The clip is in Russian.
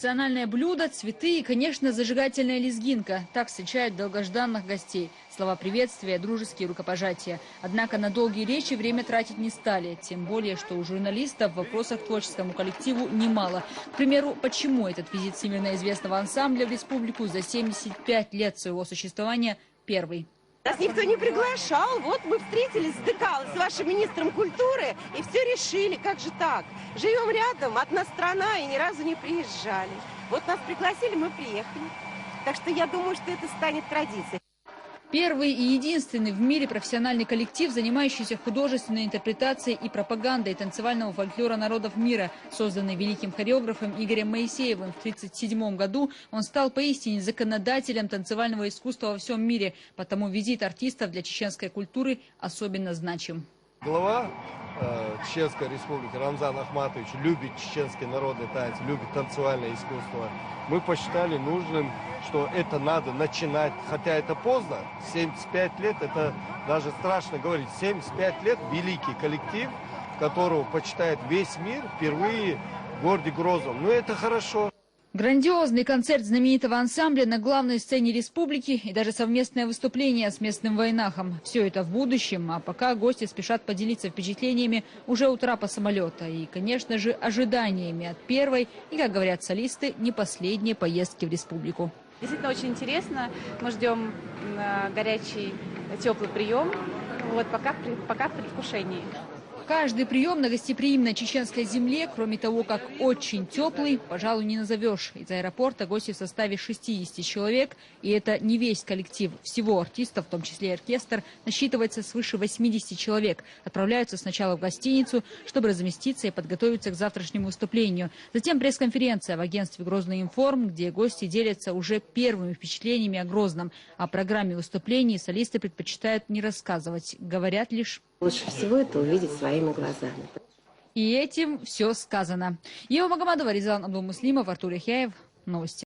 национальное блюдо, цветы и, конечно, зажигательная лезгинка. Так встречают долгожданных гостей. Слова приветствия, дружеские рукопожатия. Однако на долгие речи время тратить не стали. Тем более, что у журналистов в вопросах к творческому коллективу немало. К примеру, почему этот визит всемирно известного ансамбля в республику за 75 лет своего существования первый? Нас никто не приглашал, вот мы встретились, стыкалась с вашим министром культуры и все решили, как же так? Живем рядом, одна страна и ни разу не приезжали. Вот нас пригласили, мы приехали. Так что я думаю, что это станет традицией. Первый и единственный в мире профессиональный коллектив, занимающийся художественной интерпретацией и пропагандой танцевального фольклора народов мира. Созданный великим хореографом Игорем Моисеевым в 1937 году, он стал поистине законодателем танцевального искусства во всем мире. Потому визит артистов для чеченской культуры особенно значим. Глава Чеченской республики Рамзан Ахматович любит чеченский народный танец, любит танцевальное искусство. Мы посчитали нужным, что это надо начинать, хотя это поздно, 75 лет, это даже страшно говорить, 75 лет великий коллектив, которого почитает весь мир впервые в городе Грозном. Но это хорошо. Грандиозный концерт знаменитого ансамбля на главной сцене республики и даже совместное выступление с местным военахом. Все это в будущем, а пока гости спешат поделиться впечатлениями уже у трапа самолета. И, конечно же, ожиданиями от первой и, как говорят солисты, не последней поездки в республику. Действительно очень интересно. Мы ждем горячий, теплый прием. Вот пока в предвкушении. Каждый прием на гостеприимной чеченской земле, кроме того, как очень теплый, пожалуй, не назовешь. Из аэропорта гости в составе 60 человек, и это не весь коллектив. Всего артистов, в том числе и оркестр, насчитывается свыше 80 человек. Отправляются сначала в гостиницу, чтобы разместиться и подготовиться к завтрашнему выступлению. Затем пресс-конференция в агентстве «Грозный информ», где гости делятся уже первыми впечатлениями о Грозном. О программе выступлений солисты предпочитают не рассказывать, говорят лишь... Лучше всего это увидеть своими глазами. И этим все сказано. Ева Магомадова, Резан Абдулмуслимов, Артур Яхяев. Новости.